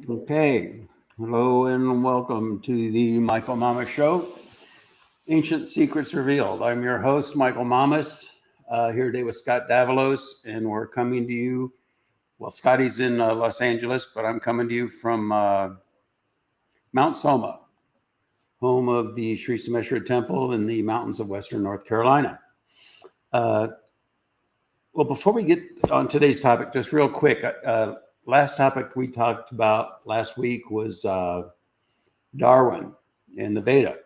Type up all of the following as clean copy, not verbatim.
Okay, hello and welcome to the Michael Mamas Show, Ancient Secrets Revealed. I'm your host, Michael Mamas, here today with Scott Davalos, and we're coming to you. Well, Scotty's in Los Angeles, but I'm coming to you from Mount Soma, home of the Sri Someshwara Temple in the mountains of Western North Carolina. Well, before we get on today's topic, just real quick, last topic we talked about last week was Darwin and the Veda.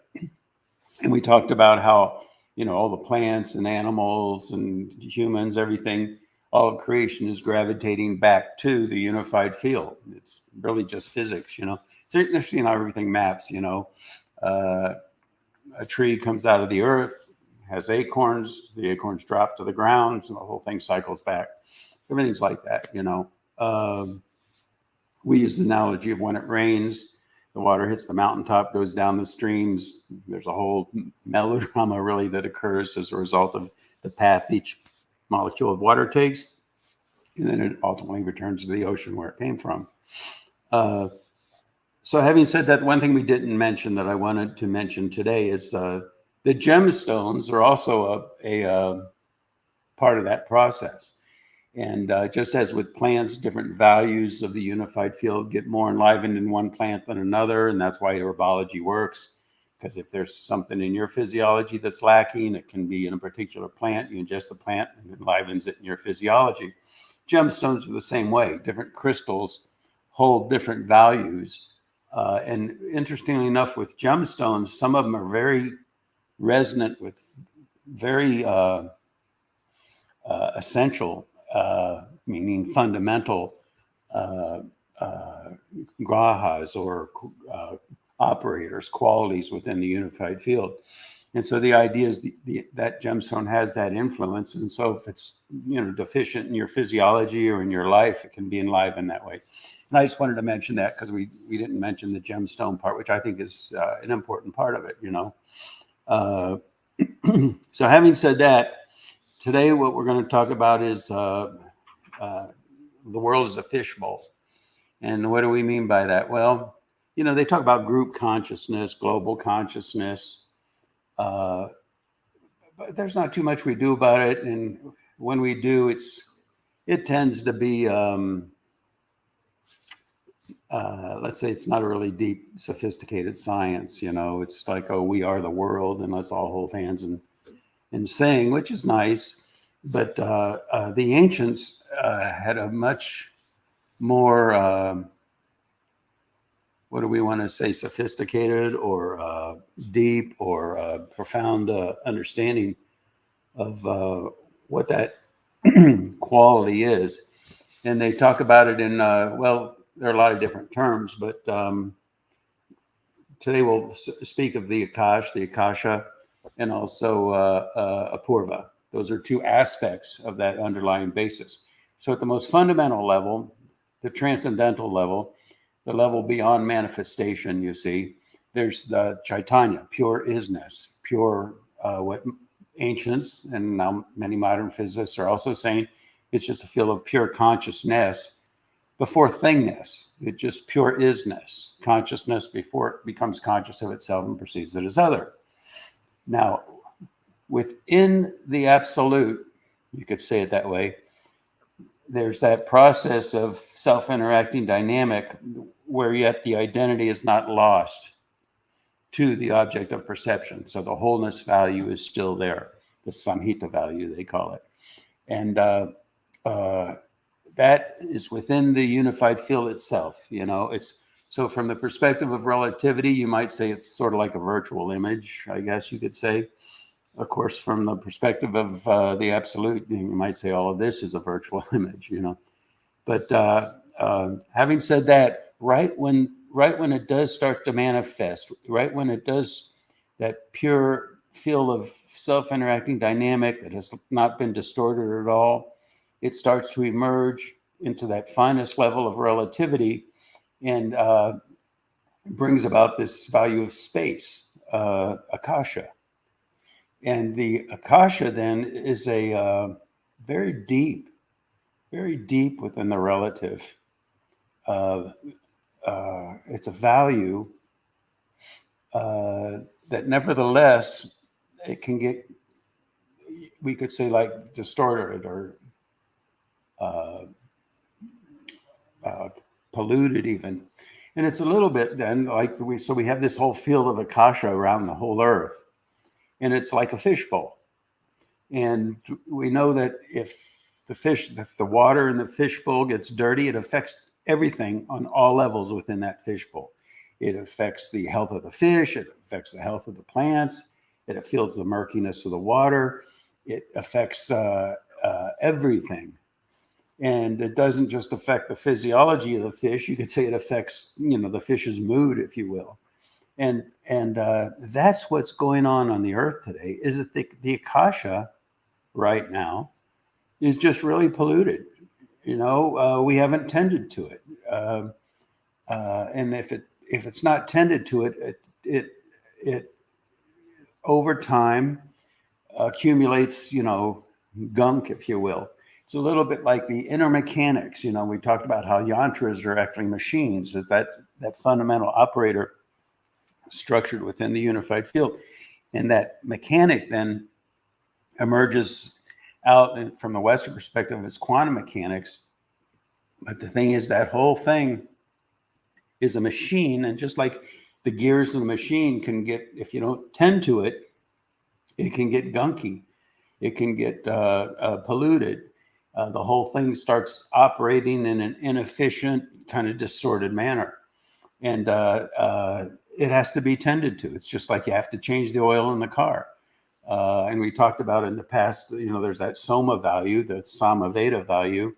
And we talked about how, all the plants and animals and humans, everything, all of creation is gravitating back to the unified field. It's really just physics. It's interesting how everything maps. A tree comes out of the earth, has acorns, the acorns drop to the ground, and the whole thing cycles back. Everything's like that. We use the analogy of when it rains, the water hits the mountaintop, goes down the streams. There's a whole melodrama really that occurs as a result of the path each molecule of water takes. And then it ultimately returns to the ocean where it came from. So having said that, one thing we didn't mention that I wanted to mention today is the gemstones are also a part of that process. And just as with plants, different values of the unified field get more enlivened in one plant than another. And that's why herbology works. Because if there's something in your physiology that's lacking, it can be in a particular plant. You ingest the plant and it enlivens it in your physiology. Gemstones are the same way. Different crystals hold different values. And interestingly enough, with gemstones, some of them are very resonant with very essential, meaning fundamental grahas or operators, qualities within the unified field. And so the idea is that gemstone has that influence. And so if it's deficient in your physiology or in your life, it can be enlivened that way. And I just wanted to mention that because we didn't mention the gemstone part, which I think is an important part of it, So having said that, today what we're going to talk about is the world is a fishbowl. And what do we mean by that? Well, they talk about group consciousness, global consciousness, but there's not too much we do about it. And when we do, it tends to be let's say it's not a really deep, sophisticated science. It's like, oh, we are the world, and let's all hold hands and sing, which is nice. But the ancients had a much more, what do we want to say, sophisticated or deep or profound understanding of what that quality is. And they talk about it in, there are a lot of different terms, but today we'll speak of the Akash, the Akasha, and also Apurva. Those are two aspects of that underlying basis. So at the most fundamental level, the transcendental level, the level beyond manifestation, you see, there's the Chaitanya, pure isness, pure what ancients and now many modern physicists are also saying, it's just a field of pure consciousness before thingness. It's just pure isness, consciousness before it becomes conscious of itself and perceives it as other. Now, within the absolute, you could say it that way, there's that process of self-interacting dynamic where yet the identity is not lost to the object of perception. So the wholeness value is still there, the samhita value, they call it. And that is within the unified field itself. It's so from the perspective of relativity, you might say it's sort of like a virtual image, I guess you could say. Of course, from the perspective of the absolute, you might say all of this is a virtual image, But having said that, right when it does start to manifest, right when it does, that pure field of self-interacting dynamic that has not been distorted at all, it starts to emerge into that finest level of relativity and brings about this value of space, akasha. And the akasha then is a very deep within the relative it's a value that nevertheless it can get, we could say, like, distorted or polluted even. And it's a little bit then like we have this whole field of akasha around the whole earth, and it's like a fishbowl. And we know that if the water in the fishbowl gets dirty, it affects everything on all levels within that fishbowl. It affects the health of the fish. It affects the health of the plants. It affects the murkiness of the water. It affects everything. And it doesn't just affect the physiology of the fish. You could say it affects, the fish's mood, if you will. And that's what's going on the earth today, is that the akasha right now is just really polluted. We haven't tended to it. And if it's not tended to it over time accumulates, gunk, if you will. It's a little bit like the inner mechanics. We talked about how yantras are actually machines, that fundamental operator structured within the unified field. And that mechanic then emerges out from the Western perspective as quantum mechanics. But the thing is, that whole thing is a machine. And just like the gears of the machine can get, if you don't tend to it, it can get gunky. It can get polluted. The whole thing starts operating in an inefficient, kind of distorted manner. And it has to be tended to. It's just like you have to change the oil in the car. And we talked about in the past, there's that soma value, the samaveda value,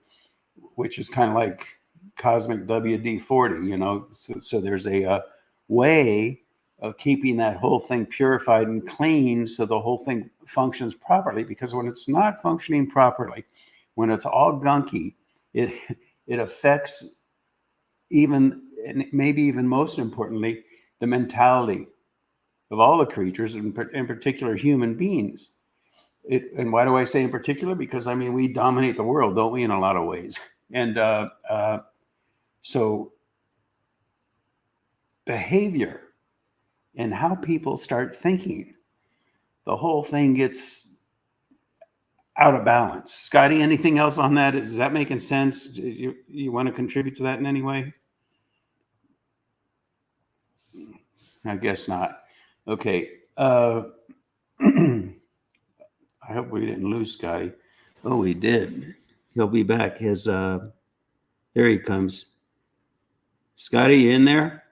which is kind of like cosmic WD-40, so there's a way of keeping that whole thing purified and clean so the whole thing functions properly. Because when it's not functioning properly, when it's all gunky, it affects even, and maybe even most importantly, the mentality of all the creatures, in particular human beings. And why do I say in particular? Because we dominate the world, don't we, in a lot of ways. And so behavior and how people start thinking, the whole thing gets out of balance. Scotty, anything else on that? Is that making sense? You want to contribute to that in any way? I guess not. Okay. I hope we didn't lose Scotty. Oh, we did. He'll be back. There he comes. Scotty, you in there?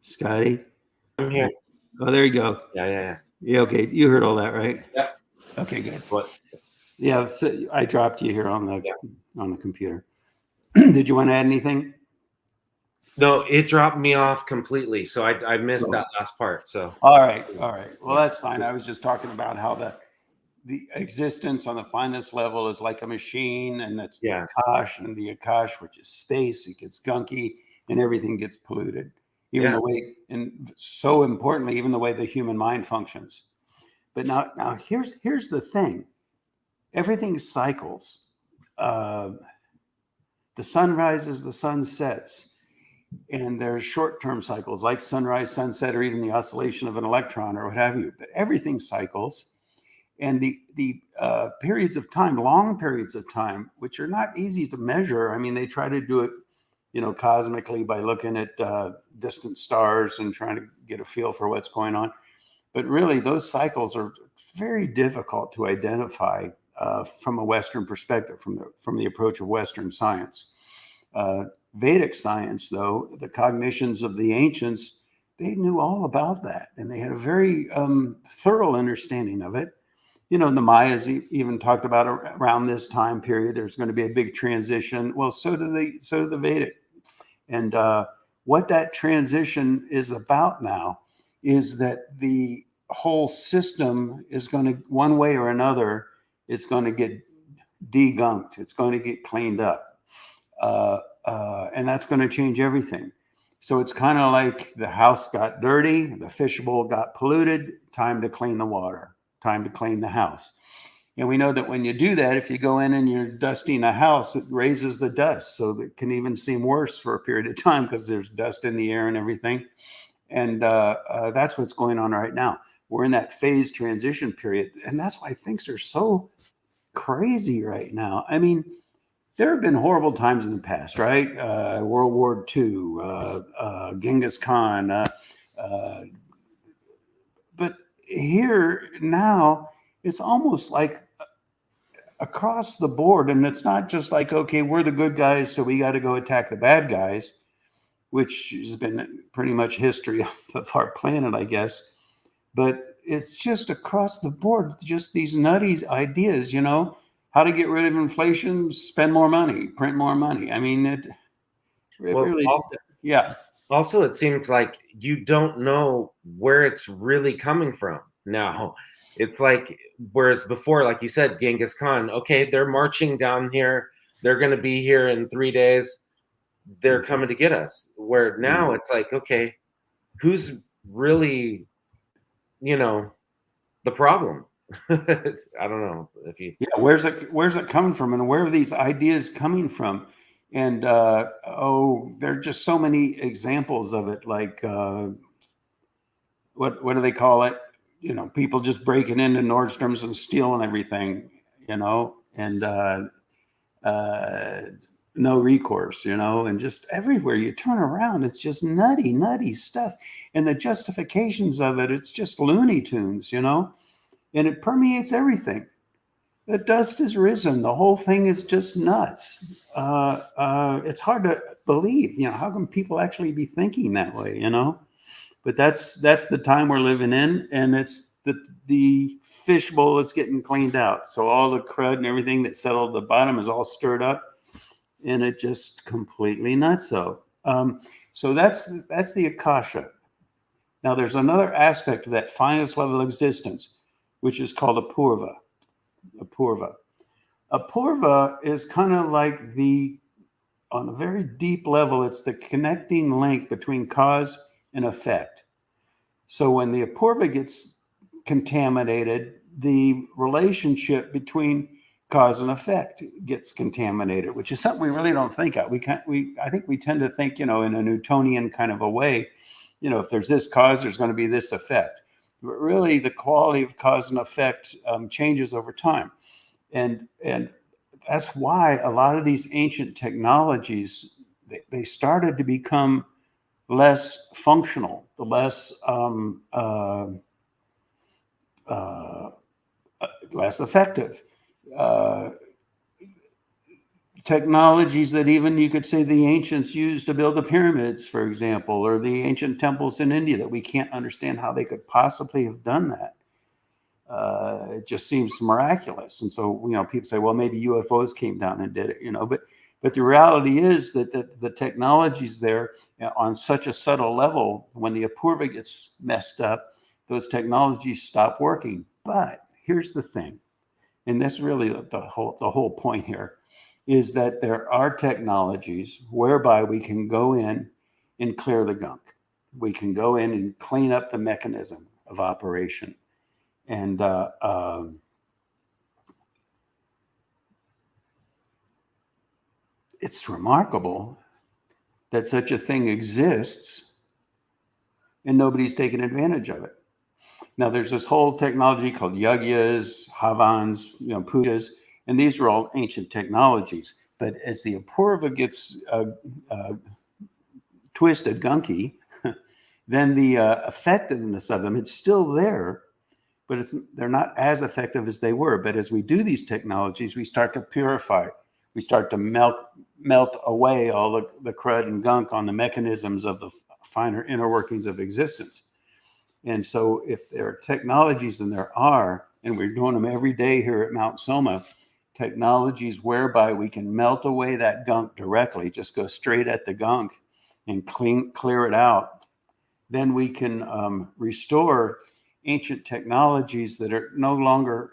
Scotty? I'm here. Oh, there you go. Yeah. Yeah, okay. You heard all that, right? Yep. Okay, good. What? Yeah, so I dropped you here on the computer. Did you want to add anything? No, it dropped me off completely, so I missed that last part. So all right. Well, that's fine. I was just talking about how the existence on the finest level is like a machine, and that's the akash, and the akash, which is space. It gets gunky, and everything gets polluted. Even the way, and so importantly, even the way the human mind functions. But now here's the thing. Everything cycles. The sun rises, the sun sets. And there's short-term cycles like sunrise, sunset, or even the oscillation of an electron or what have you. But everything cycles. And the periods of time, long periods of time, which are not easy to measure. They try to do it, cosmically by looking at distant stars and trying to get a feel for what's going on. But really, those cycles are very difficult to identify from a Western perspective, from the approach of Western science. Vedic science, though, the cognitions of the ancients, they knew all about that, and they had a very thorough understanding of it. The Mayas even talked about around this time period, there's going to be a big transition. Well, so do the Vedic. And what that transition is about now is that the whole system is going to, one way or another, it's going to get degunked. It's going to get cleaned up. And that's going to change everything. So it's kind of like the house got dirty, the fishbowl got polluted, time to clean the water, time to clean the house. And we know that when you do that, if you go in and you're dusting a house, it raises the dust. So that can even seem worse for a period of time because there's dust in the air and everything. And that's what's going on right now. We're in that phase transition period. And that's why things are so crazy right now. I mean, there have been horrible times in the past, right? World War II, Genghis Khan. But here now, it's almost like across the board. And it's not just like, okay, we're the good guys, so we got to go attack the bad guys, which has been pretty much history of our planet, I guess. But it's just across the board, just these nutty ideas, how to get rid of inflation, spend more money, print more money. I mean, it really, yeah. Also, it seems like you don't know where it's really coming from now. It's like, whereas before, like you said, Genghis Khan, okay, they're marching down here. They're going to be here in 3 days. They're coming to get us. Where now it's like, okay, who's really, the problem? I don't know if you. Yeah, where's it coming from, and where are these ideas coming from? And there are just so many examples of it. Like what do they call it? People just breaking into Nordstrom's and stealing everything. And no recourse. And just everywhere you turn around, it's just nutty stuff. And the justifications of it, it's just Looney Tunes. And it permeates everything. The dust has risen. The whole thing is just nuts. It's hard to believe. How can people actually be thinking that way? But that's the time we're living in, and it's the fishbowl is getting cleaned out. So all the crud and everything that settled at the bottom is all stirred up, and it just completely nutso. So that's the akasha. Now there's another aspect of that finest level of existence, which is called apurva. Apurva is kind of like on a very deep level, it's the connecting link between cause and effect. So when the apurva gets contaminated, the relationship between cause and effect gets contaminated, which is something we really don't think of. I think we tend to think, in a Newtonian kind of a way, if there's this cause, there's going to be this effect. But really, the quality of cause and effect changes over time. And that's why a lot of these ancient technologies, they started to become less functional, less effective. Technologies that even you could say the ancients used to build the pyramids, for example, or the ancient temples in India, that we can't understand how they could possibly have done that. It just seems miraculous. And so, people say, well, maybe UFOs came down and did it, but the reality is that the technology's there on such a subtle level. When the apurva gets messed up, those technologies stop working. But here's the thing, and that's really the whole point here, is that there are technologies whereby we can go in and clear the gunk. We can go in and clean up the mechanism of operation. And it's remarkable that such a thing exists and nobody's taken advantage of it. Now, there's this whole technology called yagyas, havans, pujas, and these are all ancient technologies. But as the apurva gets twisted, gunky, then the effectiveness of them, it's still there, but they're not as effective as they were. But as we do these technologies, we start to purify. We start to melt away all the crud and gunk on the mechanisms of the finer inner workings of existence. And so if there are technologies, and there are, and we're doing them every day here at Mount Soma, technologies whereby we can melt away that gunk directly, just go straight at the gunk and clear it out, then we can restore ancient technologies that are no longer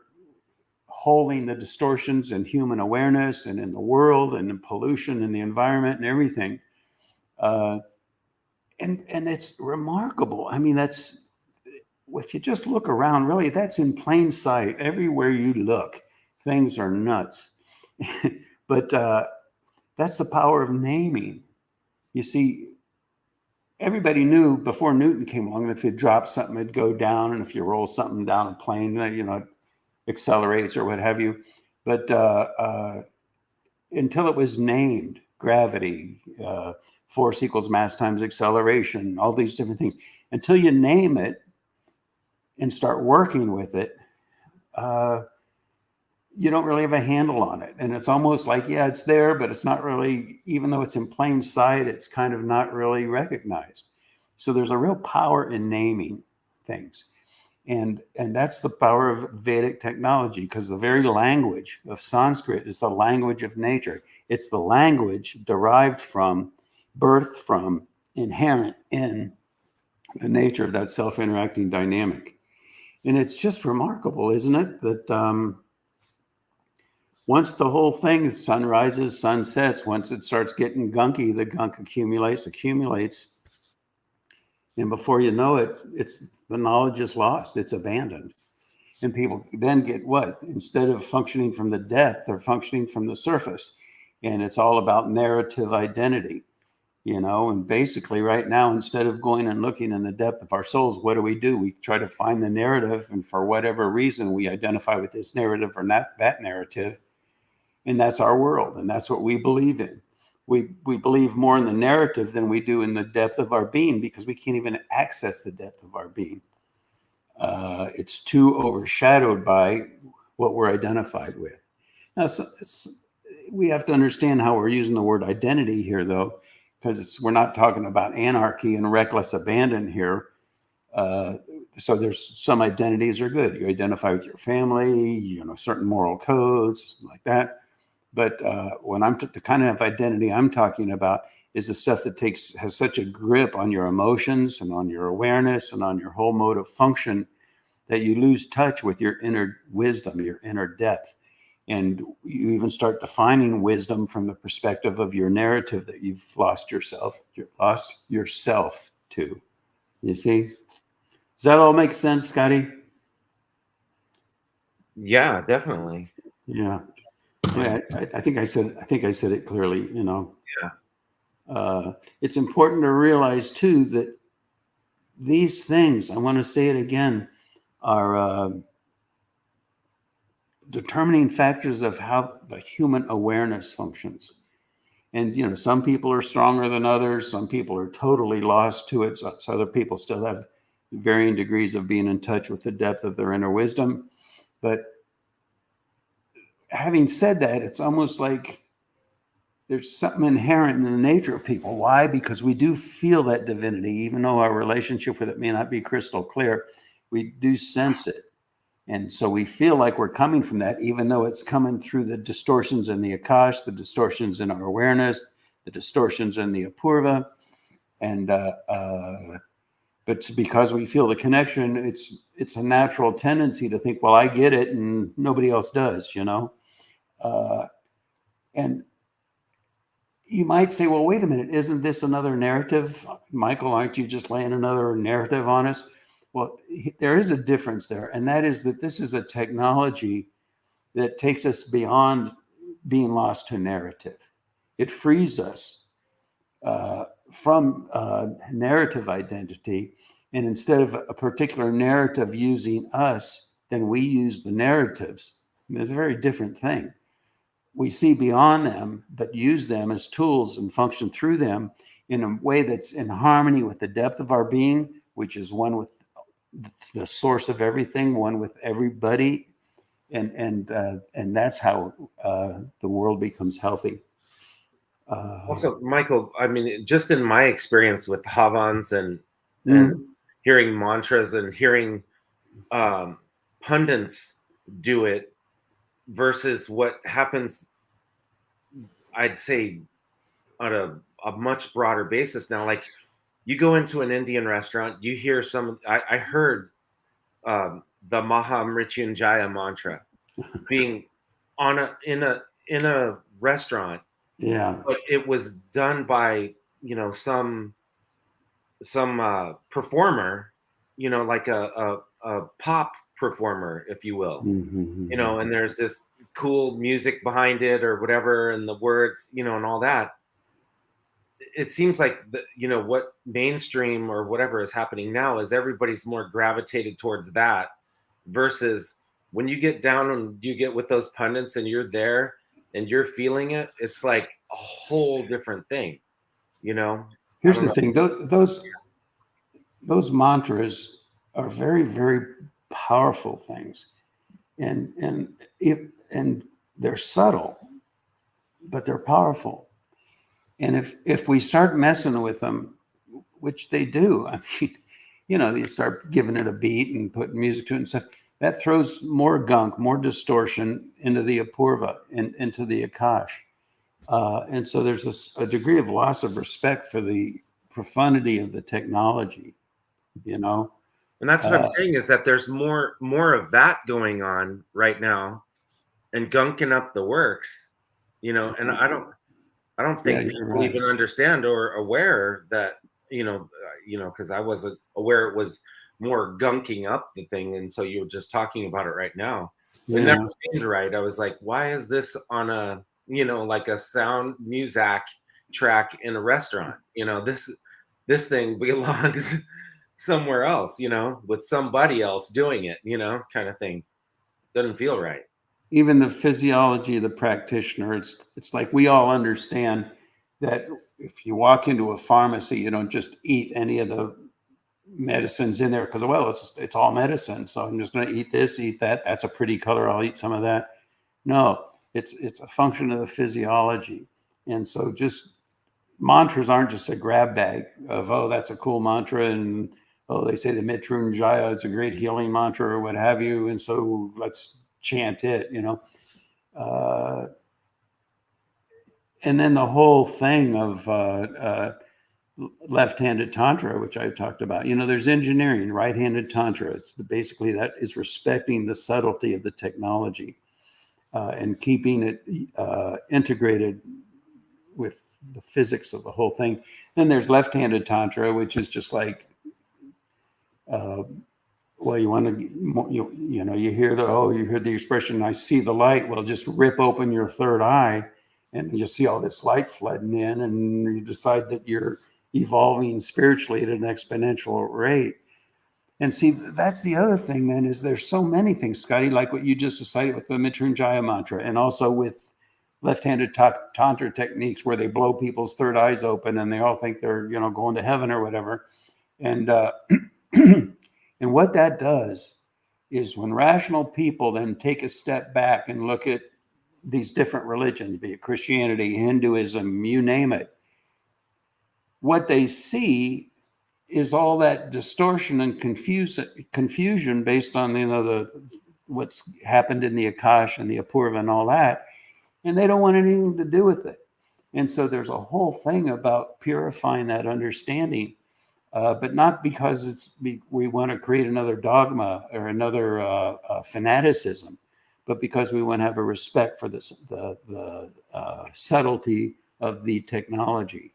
holding the distortions in human awareness and in the world and in pollution and the environment and everything. And it's remarkable. I mean, if you just look around, really, that's in plain sight everywhere you look. things are nuts. But that's the power of naming. You see, everybody knew before Newton came along that if you drop something, it'd go down, and if you roll something down a plane, you know, it accelerates or what have you. But until it was named, gravity, force equals mass times acceleration, all these different things, until you name it and start working with it, you don't really have a handle on it. And it's almost like, yeah, it's there, but it's not really, even though it's in plain sight, it's kind of not really recognized. So there's a real power in naming things. And that's the power of Vedic technology, because the very language of Sanskrit is the language of nature. It's the language derived from, birthed from, inherent in the nature of that self-interacting dynamic. And it's just remarkable, isn't it, that once the whole thing, sun rises, sun sets, once it starts getting gunky, the gunk accumulates, and before you know it, it's the knowledge is lost, it's abandoned. And people then get what? Instead of functioning from the depth, they're functioning from the surface. And it's all about narrative identity, you know. And basically right now, instead of going and looking in the depth of our souls, what do? We try to find the narrative, and for whatever reason, we identify with this narrative or not that narrative. And that's our world, and that's what we believe in. We believe more in the narrative than we do in the depth of our being, because we can't even access the depth of our being. It's too overshadowed by what we're identified with. Now, we have to understand how we're using the word identity here, though, because we're not talking about anarchy and reckless abandon here. So there's some identities are good. You identify with your family, you know, certain moral codes like that. But when the kind of identity I'm talking about is the stuff that has such a grip on your emotions and on your awareness and on your whole mode of function that you lose touch with your inner wisdom, your inner depth. And you even start defining wisdom from the perspective of your narrative that you've lost yourself. You've lost yourself to. You see? Does that all make sense, Scotty? Yeah, definitely. Yeah. I think I said it clearly, you know. Yeah. It's important to realize too that these things, I want to say it again, are determining factors of how the human awareness functions. And, you know, some people are stronger than others. Some people are totally lost to it. So other people still have varying degrees of being in touch with the depth of their inner wisdom. But having said that, it's almost like there's something inherent in the nature of people. Why? Because we do feel that divinity, even though our relationship with it may not be crystal clear, we do sense it. And so we feel like we're coming from that, even though it's coming through the distortions in the Akash, the distortions in our awareness, the distortions in the Apurva. And but because we feel the connection, it's a natural tendency to think, well, I get it and nobody else does, you know. And you might say, well, wait a minute, isn't this another narrative? Michael, aren't you just laying another narrative on us? Well, there is a difference there, and that is that this is a technology that takes us beyond being lost to narrative. It frees us from narrative identity, and instead of a particular narrative using us, then we use the narratives. It's a very different thing. We see beyond them, but use them as tools and function through them in a way that's in harmony with the depth of our being, which is one with the source of everything, one with everybody, and that's how the world becomes healthy. Also, Michael, I mean, just in my experience with Havans and hearing mantras and hearing pundits do it versus what happens, I'd say, on a much broader basis now. Like, you go into an Indian restaurant, you hear I heard the Maha Mrityunjaya mantra being in a restaurant. Yeah. But it was done by, you know, some performer, you know, like a pop performer, if you will. Mm-hmm. You know, and there's this cool music behind it or whatever, and the words, and all that. It seems like what mainstream or whatever is happening now is everybody's more gravitated towards that, versus when you get down and you get with those pundits and you're there and you're feeling it, it's like a whole different thing. I Here's don't the know. thing: those mantras are very, very powerful things, and they're subtle, but they're powerful. And if we start messing with them, which they do, I mean, you start giving it a beat and putting music to it and stuff, that throws more gunk, more distortion into the apurva and into the akash. And so there's a degree of loss of respect for the profundity of the technology, And that's what I'm saying, is that there's more of that going on right now, and gunking up the works, and I don't Yeah, think you're people right. even understand or aware that, because I wasn't aware it was more gunking up the thing until you were just talking about it right now. It never Yeah. seemed right. I was like, why is this on a, like a sound music track in a restaurant? This thing belongs somewhere else, with somebody else doing it, kind of thing. Doesn't feel right. Even the physiology of the practitioner, it's like we all understand that if you walk into a pharmacy, you don't just eat any of the medicines in there because, well, it's all medicine. So I'm just going to eat this, eat that. That's a pretty color. I'll eat some of that. No, it's a function of the physiology. And so just mantras aren't just a grab bag of, oh, that's a cool mantra, and oh, they say the Mitrunjaya is a great healing mantra or what have you, and so let's chant it, uh, and then the whole thing of left-handed tantra, which I talked about. There's engineering, right-handed tantra. It's basically that is respecting the subtlety of the technology and keeping it integrated with the physics of the whole thing. Then there's left-handed tantra, which is just like, well, you want to, you hear the expression, I see the light. Well, just rip open your third eye and you see all this light flooding in, and you decide that you're evolving spiritually at an exponential rate. And see, that's the other thing then, is there's so many things, Scotty, like what you just cited with the Mitrunjaya mantra, and also with left-handed tantra techniques where they blow people's third eyes open and they all think they're, going to heaven or whatever. And and what that does is, when rational people then take a step back and look at these different religions, be it Christianity, Hinduism, you name it, what they see is all that distortion and confusion based on what's happened in the Akash and the Apurva and all that, and they don't want anything to do with it. And so there's a whole thing about purifying that understanding, but not because we want to create another dogma or another fanaticism, but because we want to have a respect for the subtlety of the technology.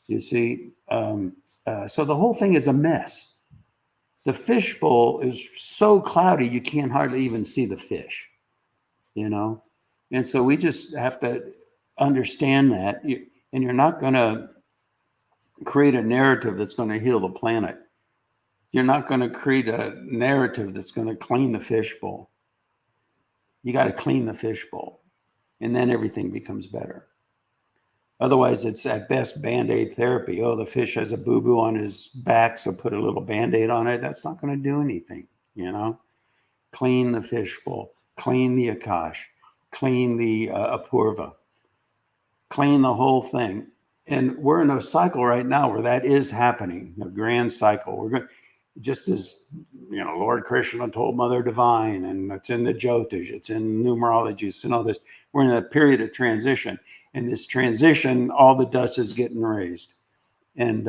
You see, so the whole thing is a mess. The fishbowl is so cloudy you can't hardly even see the fish, and so we just have to understand that, and you're not going to create a narrative that's going to heal the planet. You're not going to create a narrative that's going to clean the fishbowl. You got to clean the fishbowl, and then everything becomes better. Otherwise, it's at best Band-Aid therapy. Oh, the fish has a boo-boo on his back, so put a little Band-Aid on it. That's not going to do anything, Clean the fishbowl, clean the Akash, clean the Apurva, clean the whole thing. And we're in a cycle right now where that is happening, a grand cycle. We're going, just as Lord Krishna told Mother Divine, and it's in the Jyotish, it's in numerology, it's in all this. We're in a period of transition, and this transition, all the dust is getting raised, and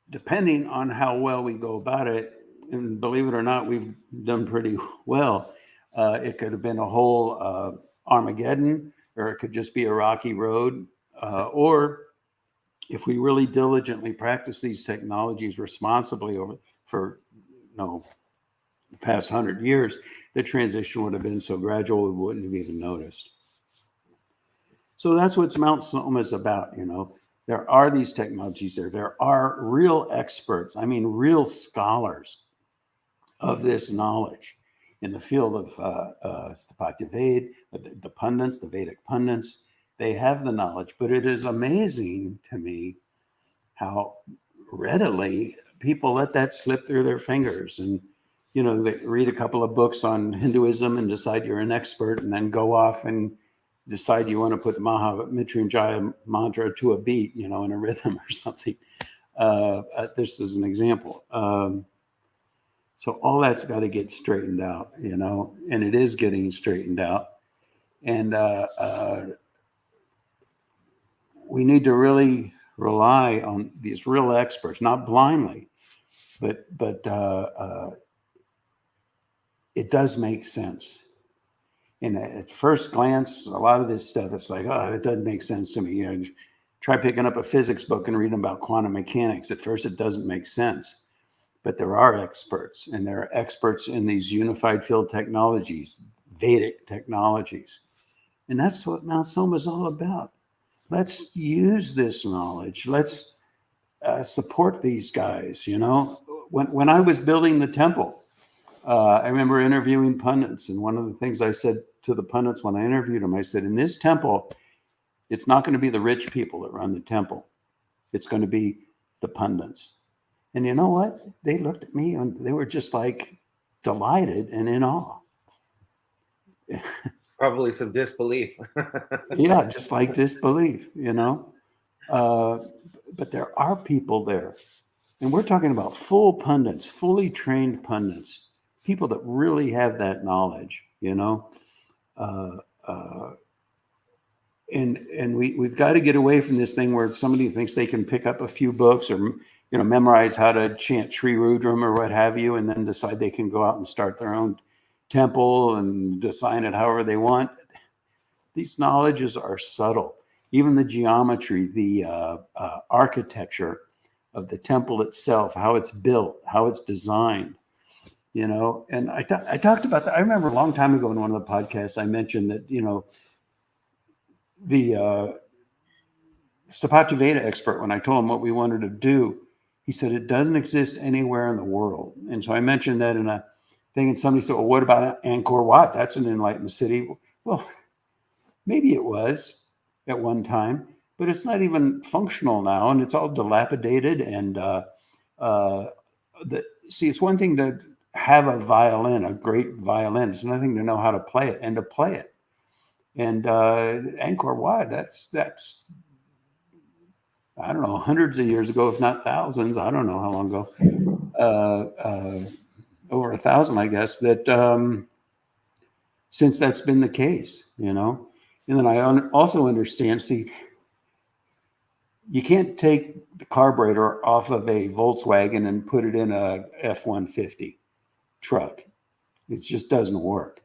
depending on how well we go about it, and believe it or not, we've done pretty well. It could have been a whole Armageddon, or it could just be a rocky road, or if we really diligently practice these technologies responsibly for the past 100 years, the transition would have been so gradual we wouldn't have even noticed. So that's what Mount Sonoma is about. There are these technologies there. There are real experts, I mean, real scholars of this knowledge in the field of Stapati Ved, the pundits, the Vedic pundits. They have the knowledge, but it is amazing to me how readily people let that slip through their fingers. And, they read a couple of books on Hinduism and decide you're an expert, and then go off and decide you want to put the Mrityunjaya mantra to a beat, in a rhythm or something. This is an example. So all that's got to get straightened out, and it is getting straightened out. And we need to really rely on these real experts, not blindly, but it does make sense. And at first glance, a lot of this stuff, it's like, oh, it doesn't make sense to me. Try picking up a physics book and reading about quantum mechanics. At first, it doesn't make sense. But there are experts, and there are experts in these unified field technologies, Vedic technologies. And that's what Mount Soma is all about. Let's use this knowledge. Let's support these guys. When I was building the temple, I remember interviewing pundits, and one of the things I said to the pundits when I interviewed them, I said, in this temple, it's not going to be the rich people that run the temple. It's going to be the pundits. And you know what? They looked at me and they were just like delighted and in awe. Probably some disbelief. Yeah, just like disbelief, But there are people there. And we're talking about full pundits, fully trained pundits, people that really have that knowledge, And we've got to get away from this thing where somebody thinks they can pick up a few books or memorize how to chant Sri Rudram or what have you, and then decide they can go out and start their own temple and design it however they want. These knowledges are subtle. Even the geometry, the architecture of the temple itself, how it's built, how it's designed, And I talked about that. I remember a long time ago in one of the podcasts, I mentioned that, the Stapati Veda expert, when I told him what we wanted to do, he said it doesn't exist anywhere in the world. And so I mentioned that in a thing, and somebody said, well, what about Angkor Wat? That's an enlightened city. Well, maybe it was at one time, but it's not even functional now, and it's all dilapidated. And it's one thing to have a violin, a great violin. It's another thing to know how to play it and to play it. And Angkor Wat, that's I don't know, hundreds of years ago, if not thousands. I don't know how long ago. Over 1,000, I guess. That since that's been the case, And then I also understand. See, you can't take the carburetor off of a Volkswagen and put it in a F-150 truck. It just doesn't work.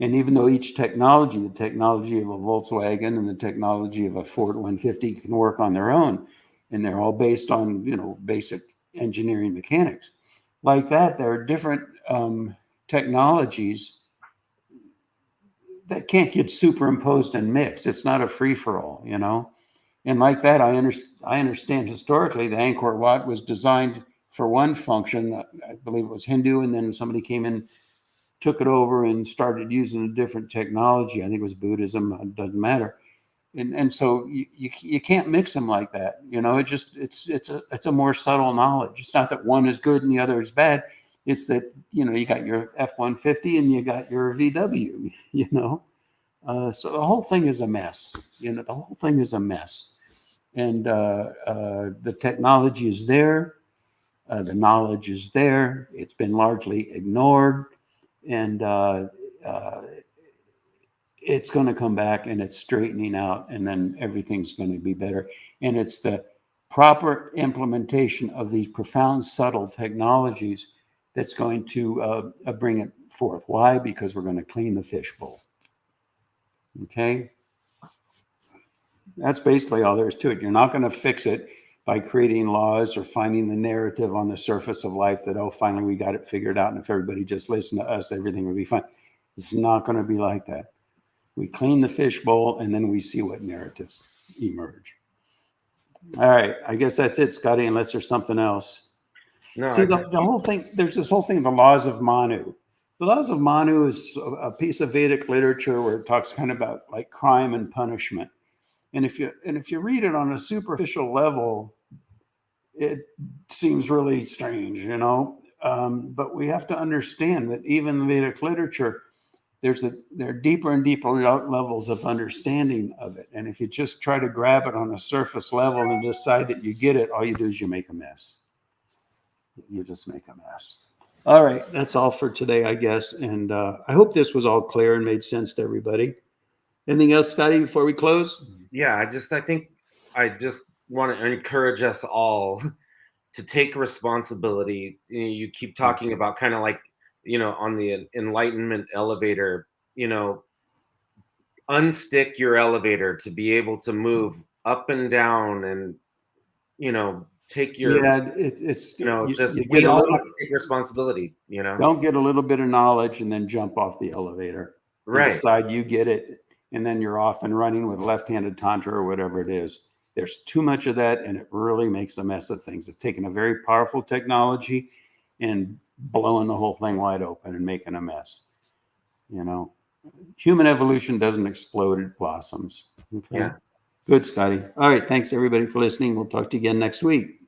And even though each technology, the technology of a Volkswagen and the technology of a Ford 150 can work on their own, and they're all based on, basic engineering mechanics. Like that, there are different technologies that can't get superimposed and mixed. It's not a free-for-all, And like that, I understand historically the Angkor Wat was designed for one function. I believe it was Hindu, and then somebody came in, took it over and started using a different technology. I think it was Buddhism. It doesn't matter. And so you can't mix them like that. It's a more subtle knowledge. It's not that one is good and the other is bad. It's that, you got your F-150 and you got your VW, So the whole thing is a mess. The whole thing is a mess. And the technology is there. The knowledge is there. It's been largely ignored. And it's going to come back, and it's straightening out, and then everything's going to be better. And it's the proper implementation of these profound, subtle technologies that's going to bring it forth. Why? Because we're going to clean the fishbowl. Okay? That's basically all there is to it. You're not going to fix it by creating laws or finding the narrative on the surface of life that, oh, finally we got it figured out, and if everybody just listened to us, everything would be fine. It's not going to be like that. We clean the fishbowl, and then we see what narratives emerge. All right, I guess that's it, Scotty, unless there's something else. No, See, the whole thing, there's this whole thing, the laws of Manu. The laws of Manu is a piece of Vedic literature where it talks kind of about like crime and punishment. And if you read it on a superficial level, it seems really strange, you know. But we have to understand that even in Vedic literature, there are deeper and deeper levels of understanding of it. And if you just try to grab it on a surface level and decide that you get it, all you do is you make a mess. You just make a mess. All right, that's all for today, I guess. And I hope this was all clear and made sense to everybody. Anything else, Scotty, before we close? Yeah, I think I just want to encourage us all to take responsibility. You keep talking about kind of like, on the enlightenment elevator, unstick your elevator to be able to move up and down and, take your, it's we all have to take responsibility, Don't get a little bit of knowledge and then jump off the elevator. Right. Decide you get it, and then you're off and running with left-handed tantra or whatever it is. There's too much of that, and it really makes a mess of things. It's taking a very powerful technology and blowing the whole thing wide open and making a mess. Human evolution doesn't explode, it blossoms. Okay. Yeah. Good, Scotty. All right. Thanks, everybody, for listening. We'll talk to you again next week.